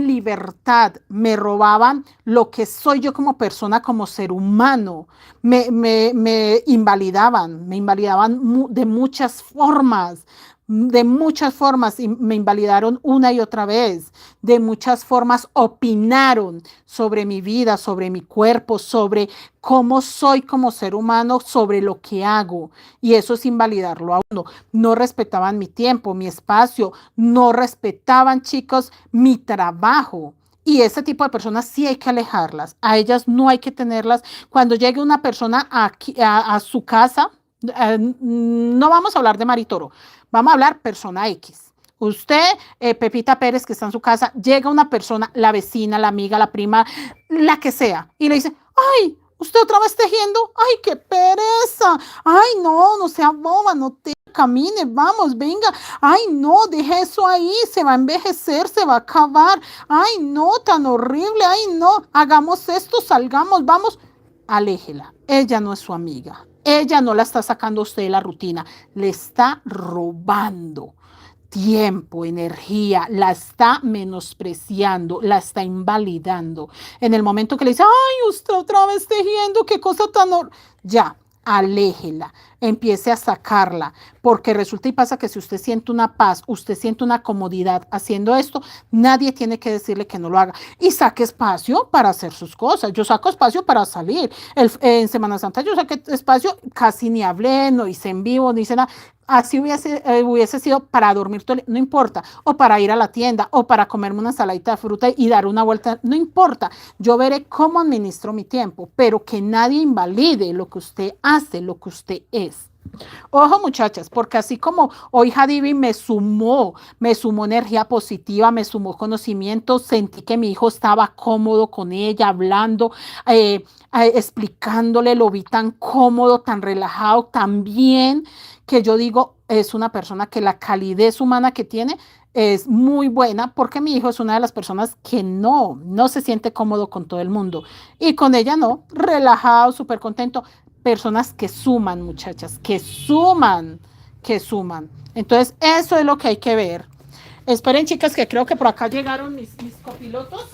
libertad, me robaban lo que soy yo como persona, como ser humano. Me invalidaban de muchas formas y me invalidaron una y otra vez, de muchas formas opinaron sobre mi vida, sobre mi cuerpo, sobre cómo soy como ser humano, sobre lo que hago y eso es invalidarlo a uno. No respetaban mi tiempo, mi espacio, no respetaban, chicos, mi trabajo. Y ese tipo de personas sí hay que alejarlas. A ellas no hay que tenerlas. Cuando llegue una persona a su casa, no vamos a hablar de Maritoro, vamos a hablar persona X. Usted, Pepita Pérez, que está en su casa, llega una persona, la vecina, la amiga, la prima, la que sea, y le dice, ay, usted otra vez tejiendo, ay, qué pereza, ay, no, no sea boba, no te camine, vamos, venga, ay, no, deje eso ahí, se va a envejecer, se va a acabar, ay, no, tan horrible, ay, no, hagamos esto, salgamos, vamos, aléjela, ella no es su amiga, ella no la está sacando a usted de la rutina, le está robando tiempo, energía, la está menospreciando, la está invalidando. En el momento que le dice, ay, usted otra vez tejiendo, qué cosa tan... Ya, aléjela, empiece a sacarla, porque resulta y pasa que si usted siente una paz, usted siente una comodidad haciendo esto, nadie tiene que decirle que no lo haga. Y saque espacio para hacer sus cosas. Yo saco espacio para salir. En Semana Santa yo saqué espacio, casi ni hablé, no hice en vivo, no hice nada. así hubiese sido para dormir todo, no importa, o para ir a la tienda, o para comerme una ensaladita de fruta y dar una vuelta, no importa. Yo veré cómo administro mi tiempo, pero que nadie invalide lo que usted hace, lo que usted es. Ojo, muchachas, porque así como hoy Hadibi me sumó energía positiva, me sumó conocimiento, sentí que mi hijo estaba cómodo con ella, hablando, explicándole, lo vi tan cómodo, tan relajado, tan bien, que yo digo, es una persona que la calidez humana que tiene es muy buena, porque mi hijo es una de las personas que no se siente cómodo con todo el mundo. Y con ella no, relajado, súper contento. Personas que suman, muchachas, que suman, que suman. Entonces, eso es lo que hay que ver. Esperen, chicas, que creo que por acá llegaron mis copilotos.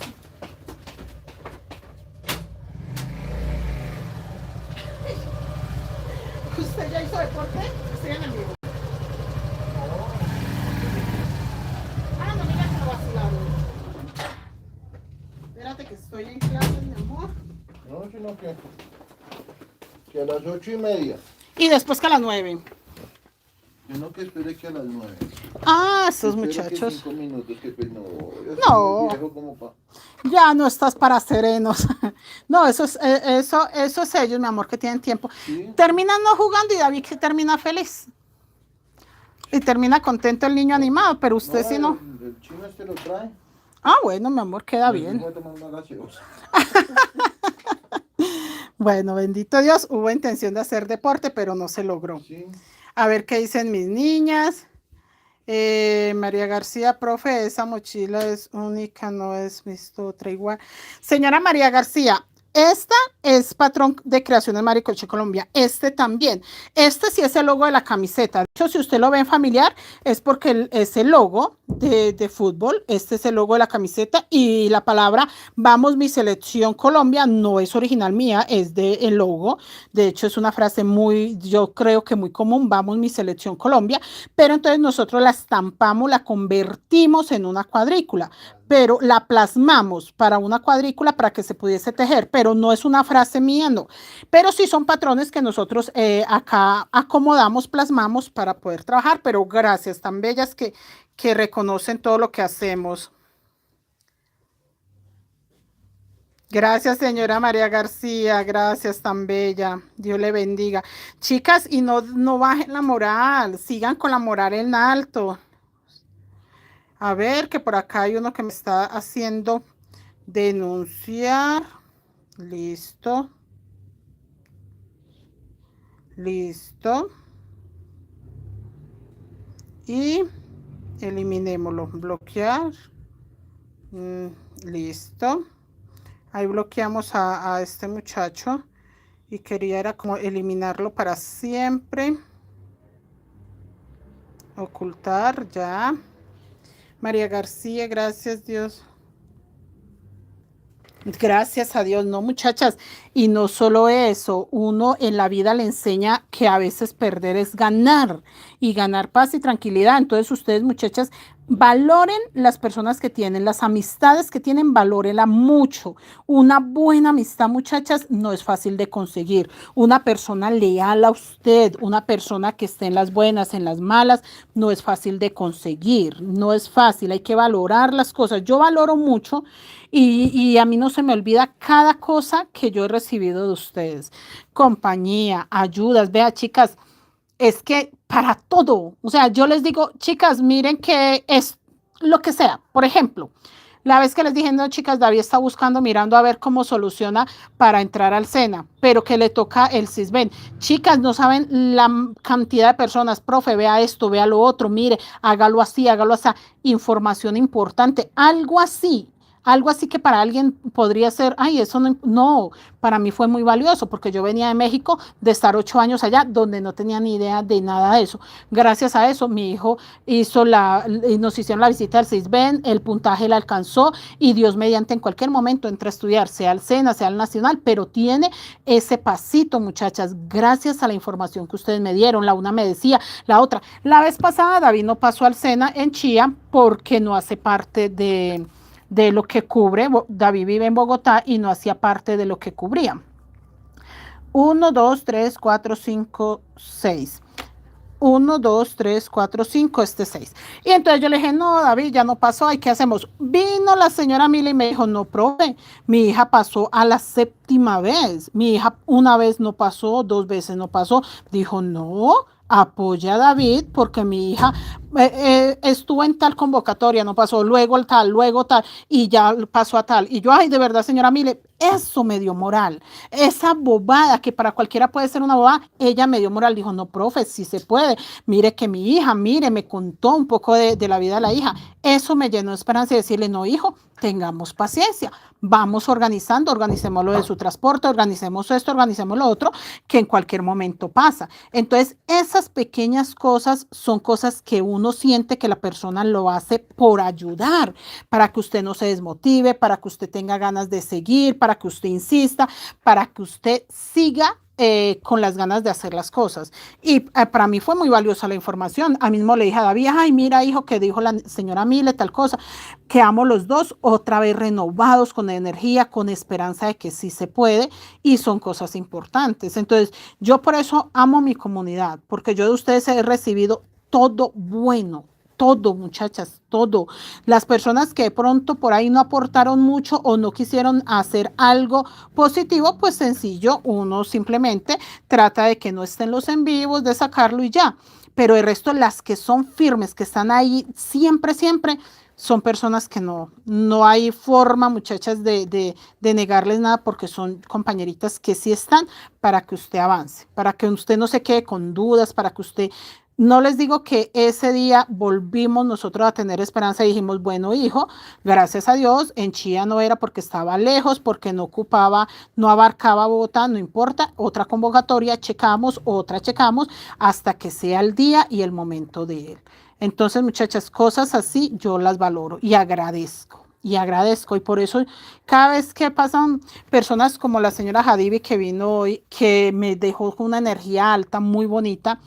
¿Usted ya hizo deporte? Estoy en el vivo. Ah, no, mira que lo vacilaron. Espérate que estoy en clase, mi amor. No, sino que a las 8:30. Y después que a las 9. Sino que espere que a las 9. Ah, esos Espere muchachos. Que 5 minutos, que pues no. Yo No. soy muy viejo como pa. Ya no estás para serenos. No, eso es ellos, mi amor, que tienen tiempo. ¿Sí? Terminan no jugando y David que termina feliz. Y termina contento el niño animado, pero usted sí no. El chino este lo trae. Ah, bueno, mi amor, queda Yo bien. voy a tomar una gaseosa. Bueno, bendito Dios, hubo intención de hacer deporte, pero no se logró. Sí. A ver qué dicen mis niñas. María García, profe, esa mochila es única, no es visto otra igual. Señora María García, esta es patrón de creaciones Maricoche Colombia. Este también. Este sí es el logo de la camiseta. De hecho, si usted lo ve en familiar, es porque es el logo de fútbol. Este es el logo de la camiseta. Y la palabra Vamos mi selección Colombia no es original mía, es del logo. De hecho, es una frase muy, yo creo que muy común, Vamos mi selección Colombia. Pero entonces nosotros la estampamos, la convertimos en una cuadrícula, pero la plasmamos para una cuadrícula para que se pudiese tejer, pero no es una frase mía, no. Pero sí son patrones que nosotros acá acomodamos, plasmamos para poder trabajar, pero gracias, tan bellas que reconocen todo lo que hacemos. Gracias, señora María García, gracias, tan bella. Dios le bendiga. Chicas, y no bajen la moral, sigan con la moral en alto. A ver, que por acá hay uno que me está haciendo denunciar. Listo. Listo. Y eliminémoslo. Bloquear. Listo. Ahí bloqueamos a este muchacho. Y quería era como eliminarlo para siempre. Ocultar, ya. María García, gracias Dios. Gracias a Dios, no muchachas. Y no solo eso, uno en la vida le enseña que a veces perder es ganar y ganar paz y tranquilidad. Entonces ustedes muchachas, valoren las personas que tienen, las amistades que tienen, valórenla mucho. Una buena amistad, muchachas, no es fácil de conseguir. Una persona leal a usted, una persona que esté en las buenas, en las malas, no es fácil de conseguir. No es fácil, hay que valorar las cosas. Yo valoro mucho y a mí no se me olvida cada cosa que yo he recibido de ustedes. Compañía, ayudas, vea chicas, es que para todo, o sea, yo les digo, chicas, miren que es lo que sea. Por ejemplo, la vez que les dije, no, chicas, David está buscando, mirando a ver cómo soluciona para entrar al SENA, pero que le toca el CISBEN. Chicas, no saben la cantidad de personas, profe, vea esto, vea lo otro, mire, hágalo así, información importante, algo así que para alguien podría ser, ay, eso no, para mí fue muy valioso porque yo venía de México de estar 8 años allá donde no tenía ni idea de nada de eso. Gracias a eso mi hijo nos hicieron la visita al CISBEN, el puntaje la alcanzó y Dios mediante en cualquier momento entra a estudiar, sea al SENA, sea al Nacional, pero tiene ese pasito, muchachas, gracias a la información que ustedes me dieron. La una me decía, la otra. La vez pasada David no pasó al SENA en Chía porque no hace parte de lo que cubre. David vive en Bogotá y no hacía parte de lo que cubría. 1, 2, 3, 4, 5, 6. 1, 2, 3, 4, 5, este 6. Y entonces yo le dije, no, David, ya no pasó, ¿y qué hacemos? Vino la señora Mila y me dijo, no, profe, mi hija pasó a la 7ª vez. Mi hija una vez no pasó, 2 veces no pasó. Dijo, no, apoya a David porque mi hija estuvo en tal convocatoria, no pasó, luego tal, y ya pasó a tal. Y yo, ay, de verdad, señora Mile, eso me dio moral. Esa bobada que para cualquiera puede ser una bobada, ella me dio moral. Dijo, no, profe, sí se puede. Mire que mi hija, mire, me contó un poco de la vida de la hija. Eso me llenó de esperanza y decirle, no, hijo, tengamos paciencia. Vamos organizando, organicemos lo de su transporte, organicemos esto, organicemos lo otro, que en cualquier momento pasa. Entonces, esas pequeñas cosas son cosas que uno siente que la persona lo hace por ayudar, para que usted no se desmotive, para que usted tenga ganas de seguir, para que usted insista, para que usted siga con las ganas de hacer las cosas. Y para mí fue muy valiosa la información. A mí mismo le dije a David, ay, mira, hijo, que dijo la señora Mile, tal cosa. Quedamos los dos otra vez renovados, con energía, con esperanza de que sí se puede, y son cosas importantes. Entonces, yo por eso amo mi comunidad, porque yo de ustedes he recibido todo bueno. Todo, muchachas, todo. Las personas que de pronto por ahí no aportaron mucho o no quisieron hacer algo positivo, pues sencillo, uno simplemente trata de que no estén los en vivos, de sacarlo y ya. Pero el resto, las que son firmes, que están ahí siempre, siempre, son personas que no hay forma, muchachas, de negarles nada, porque son compañeritas que sí están para que usted avance, para que usted no se quede con dudas, para que usted... No les digo que ese día volvimos nosotros a tener esperanza y dijimos, bueno, hijo, gracias a Dios, en Chía no era porque estaba lejos, porque no ocupaba, no abarcaba Bogotá, no importa, otra convocatoria, checamos, otra checamos, hasta que sea el día y el momento de él. Entonces, muchachas, cosas así yo las valoro y agradezco. Y agradezco, y por eso cada vez que pasan personas como la señora Hadibi que vino hoy, que me dejó con una energía alta, muy bonita,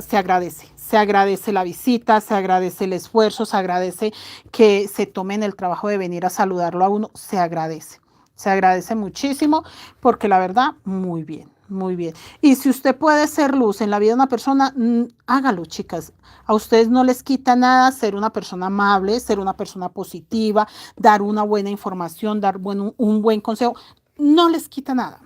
se agradece la visita, se agradece el esfuerzo, se agradece que se tomen el trabajo de venir a saludarlo a uno, se agradece muchísimo, porque la verdad, muy bien. Muy bien. Y si usted puede ser luz en la vida de una persona, hágalo, chicas. A ustedes no les quita nada ser una persona amable, ser una persona positiva, dar una buena información, dar un buen consejo. No les quita nada.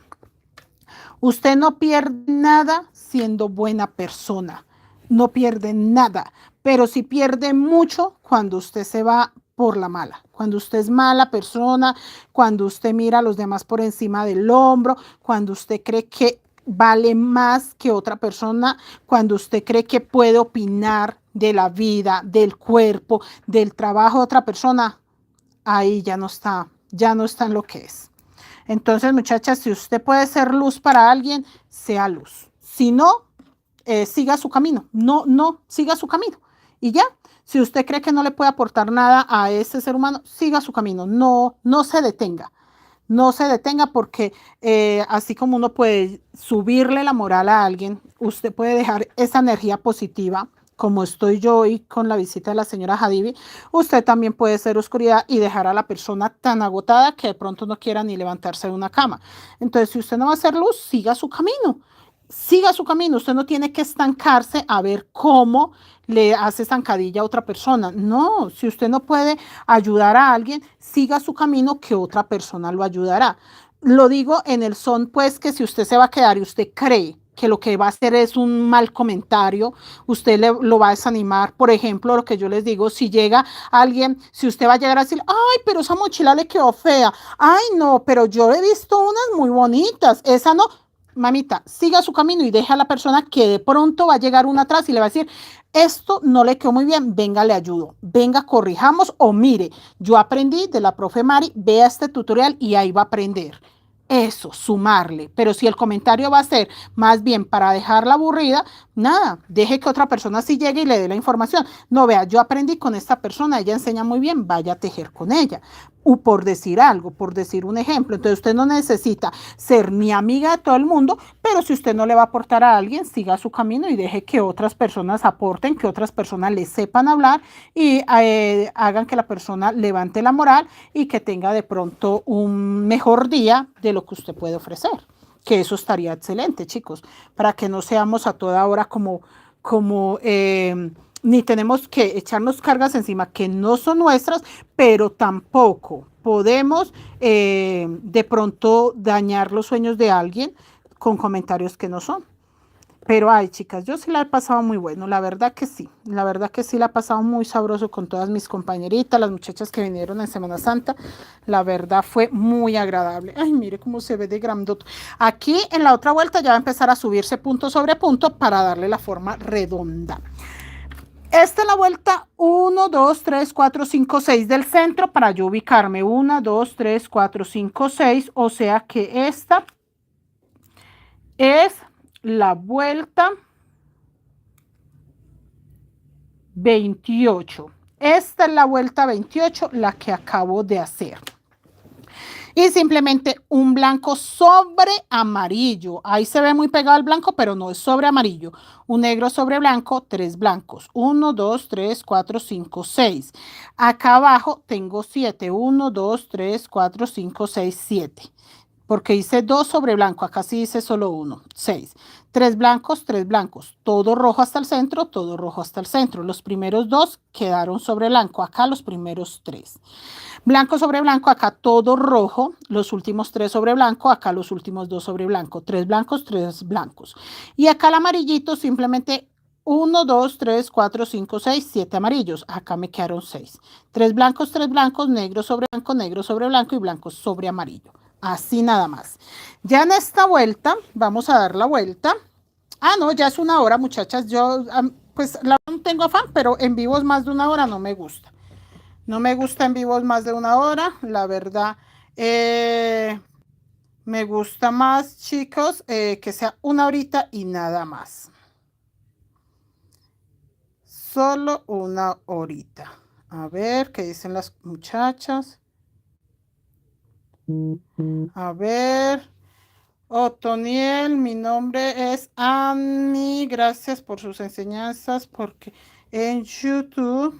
Usted no pierde nada siendo buena persona. No pierde nada. Pero sí pierde mucho cuando usted se va por la mala. Cuando usted es mala persona, cuando usted mira a los demás por encima del hombro, cuando usted cree que vale más que otra persona, cuando usted cree que puede opinar de la vida, del cuerpo, del trabajo de otra persona, ahí ya no está en lo que es. Entonces, muchachas, si usted puede ser luz para alguien, sea luz. Si no, siga su camino. No, siga su camino. Y ya, si usted cree que no le puede aportar nada a ese ser humano, siga su camino. No se detenga. No se detenga, porque así como uno puede subirle la moral a alguien, usted puede dejar esa energía positiva, como estoy yo hoy con la visita de la señora Hadibi. Usted también puede ser oscuridad y dejar a la persona tan agotada que de pronto no quiera ni levantarse de una cama. Entonces, si usted no va a hacer luz, siga su camino. Siga su camino. Usted no tiene que estancarse a ver cómo le hace zancadilla a otra persona. No, si usted no puede ayudar a alguien, siga su camino, que otra persona lo ayudará. Lo digo en el son, pues, que si usted se va a quedar y usted cree que lo que va a hacer es un mal comentario, usted lo va a desanimar. Por ejemplo, lo que yo les digo, si llega alguien, si usted va a llegar a decir, ay, pero esa mochila le quedó fea, ay, no, pero yo he visto unas muy bonitas, esa no. Mamita, siga su camino y deja a la persona que de pronto va a llegar una atrás y le va a decir, esto no le quedó muy bien, venga, le ayudo, venga, corrijamos, o mire, yo aprendí de la profe Mari, vea este tutorial y ahí va a aprender. Eso, sumarle. Pero si el comentario va a ser más bien para dejarla aburrida, nada, deje que otra persona sí llegue y le dé la información. No, vea, yo aprendí con esta persona, ella enseña muy bien, vaya a tejer con ella. O por decir algo, por decir un ejemplo. Entonces usted no necesita ser ni amiga de todo el mundo, pero si usted no le va a aportar a alguien, siga su camino y deje que otras personas aporten, que otras personas le sepan hablar y hagan que la persona levante la moral y que tenga de pronto un mejor día de lo que usted puede ofrecer. Que eso estaría excelente, chicos, para que no seamos a toda hora como ni tenemos que echarnos cargas encima que no son nuestras, pero tampoco podemos de pronto dañar los sueños de alguien con comentarios que no son. Pero ay, chicas, yo sí la he pasado muy bueno, la verdad que sí la he pasado muy sabroso con todas mis compañeritas, las muchachas que vinieron en Semana Santa, la verdad fue muy agradable. Ay, mire cómo se ve de grandote. Aquí en la otra vuelta ya va a empezar a subirse punto sobre punto para darle la forma redonda. Esta es la vuelta 1, 2, 3, 4, 5, 6 del centro para yo ubicarme. 1, 2, 3, 4, 5, 6, o sea que esta es la vuelta 28. Esta es la vuelta 28, la que acabo de hacer. Y simplemente un blanco sobre amarillo. Ahí se ve muy pegado el blanco, pero no es sobre amarillo. Un negro sobre blanco, 3 blancos. 1, 2, 3, 4, 5, 6. Acá abajo tengo 7. 1, 2, 3, 4, 5, 6, 7. Porque hice 2 sobre blanco, acá sí hice solo 1, 6. 3 blancos, todo rojo hasta el centro, todo rojo hasta el centro. Los primeros 2 quedaron sobre blanco, acá los primeros 3. Blanco sobre blanco, acá todo rojo, los últimos 3 sobre blanco, acá los últimos 2 sobre blanco. 3 blancos. Y acá el amarillito simplemente 1, 2, 3, 4, 5, 6, 7 amarillos. Acá me quedaron 6. 3 blancos, negro sobre blanco y blanco sobre amarillo. Así nada más. Ya en esta vuelta, vamos a dar la vuelta. Ah, no, ya es 1 hora, muchachas. Yo, pues, no tengo afán, pero en vivos más de 1 hora no me gusta. No me gusta en vivos más de 1 hora, la verdad. Me gusta más, chicos, que sea 1 horita y nada más. Solo 1 horita. A ver, ¿qué dicen las muchachas? A ver, Otoniel, mi nombre es Annie, gracias por sus enseñanzas, porque en YouTube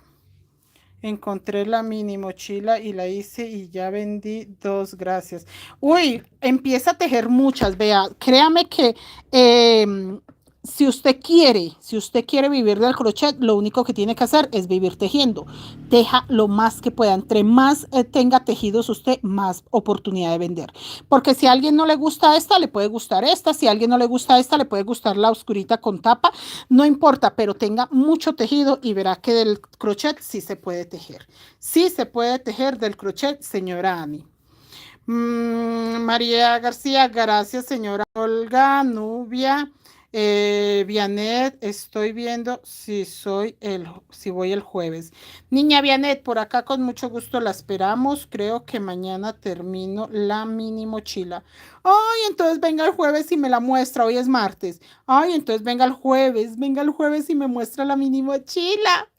encontré la mini mochila y la hice y ya vendí 2, gracias. Uy, empieza a tejer muchas, vea, créame que si usted quiere vivir del crochet, lo único que tiene que hacer es vivir tejiendo. Teja lo más que pueda. Entre más tenga tejidos usted, más oportunidad de vender. Porque si a alguien no le gusta esta, le puede gustar esta. Si a alguien no le gusta esta, le puede gustar la oscurita con tapa. No importa, pero tenga mucho tejido y verá que del crochet sí se puede tejer. Sí se puede tejer del crochet, señora Ani. María García, gracias, señora Olga, Nubia. Vianet, estoy viendo si voy el jueves. Niña Vianet, por acá con mucho gusto la esperamos. Creo que mañana termino la mini mochila. Ay, entonces venga el jueves y me la muestra. Hoy es martes. Ay, entonces venga el jueves y me muestra la mini mochila.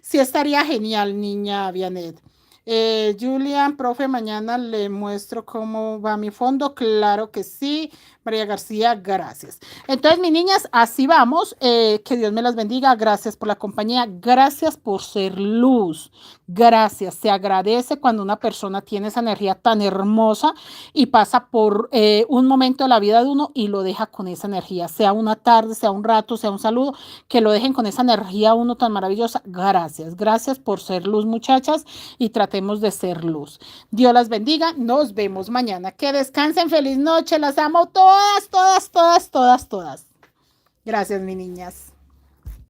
Sí, estaría genial, niña Vianet. Julian, profe, mañana le muestro cómo va mi fondo. Claro que sí. María García, gracias. Entonces, mis niñas, así vamos. Que Dios me las bendiga. Gracias por la compañía. Gracias por ser luz. Gracias. Se agradece cuando una persona tiene esa energía tan hermosa y pasa por un momento de la vida de uno y lo deja con esa energía. Sea una tarde, sea un rato, sea un saludo, que lo dejen con esa energía uno tan maravillosa. Gracias. Gracias por ser luz, muchachas, y tratemos de ser luz. Dios las bendiga. Nos vemos mañana. Que descansen. Feliz noche. Las amo todas, todas, todas, todas, todas. Gracias, mis niñas.